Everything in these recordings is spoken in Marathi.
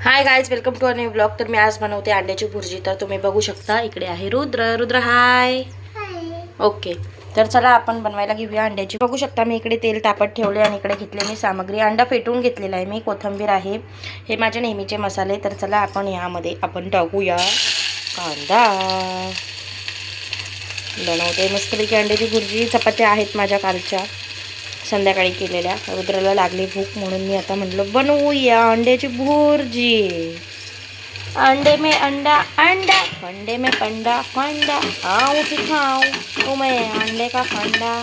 High guys, welcome to a new blog. तर मी आज बनवते अंड्याची भुर्जी। तर तुम्ही बघू शकता इकडे आहे रुद्र हाय। ओके, तर चला आपण बनवायला घेऊया अंड्याची। बघू शकता मी इकडे तेल तापत ठेवले आणि इकडे घेतले मी सामग्री। अंडा फेटून घेतलेला आहे मी, कोथिंबीर आहे, हे माझे नेहमीचे मसाले। तर चला आपण यामध्ये टाकूया कांदा। बनवते मस्तपैकी अंड्याची भुर्जी। चपात्या आहेत माझ्या कालच्या संध्याकाळी केलेल्या। रुद्राला लागली भूक म्हणून मी आता म्हटलं बनवूया अंड्याची भुर्जी। अंडे में अंडा अंडा, फंडे में पंडा फंडा, आओ सिखाओ तुम्हें अंडे का फंडा।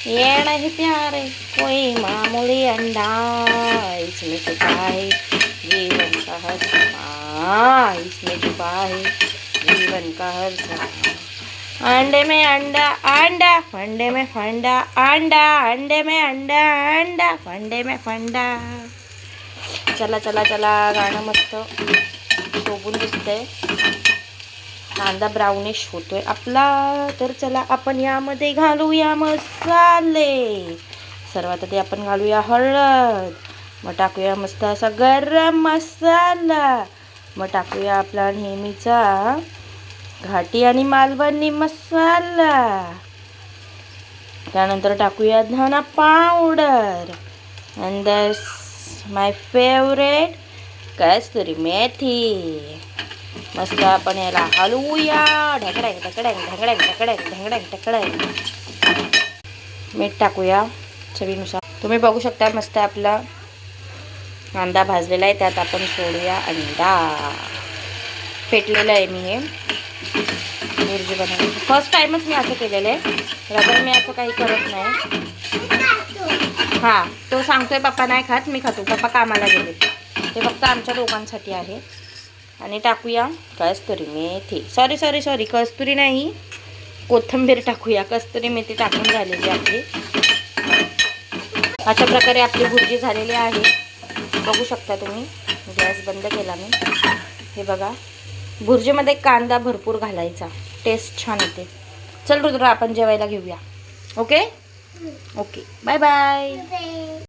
ये नहीं प्यारे कोई मामूली अंडा, इसमें छुपा है जीवन का हर समा, इसमें छुपा है जीवन का हर समा। अंडे में अंडा अंडा, फंडे में फंडा अंडा, अंडे में अंडा अंडा, फंडे में फंडा। चला चला चला, गाणं मस्त शोभून दिसतंय। कांदा ब्राउनिश होतोय आपला। तर चला आपण यामध्ये घालूया मसाले। सर्वात आधी आपण घालूया हळद, मग टाकूया मस्त असा गरम मसाला, मग टाकूया आपला नेहमीचा घाटी आणि मालवणी मसाला, त्यानंतर टाकूया धना powder, and that's my favourite कस्तुरी मेथी। मस्त आपण याला हलवूया, ढकड्याक ढकड्याक ढकड्याक ढकड्याक ढकड्याक ढकड्याक। मीठ टाकूया चवीनुसार। तुम्ही बघू शकता मस्त आपला कांदा भाजलेला आहे, त्यात आपण सोडूया अंडा। फेटलेलं आहे मी हे भुर्जी बनवली। फर्स्ट टाइमच मी असं केलेलं आहे, रबर मी असं काही करत नाही। हां, तो सांगतोय पप्पा नाही खात, मी खातो, पप्पा कामाला गेले। ते फक्त आमच्या दोघांसाठी आहे। आणि टाकूया कस्तुरी मेथी, सॉरी कस्तुरी नाही, कोथिंबीर टाकूया। कस्तुरी मेथी टाकून झालेली आपली। अशा प्रकारे आपली भुर्जी झालेली आहे, बघू शकता तुम्ही। गॅस बंद केला मी। हे बघा, भुर्जीमध्ये कांदा भरपूर घालायचा, टेस्ट छान येते। चल रुद्र आपण जेवायला घेऊया। Okay okay, bye bye.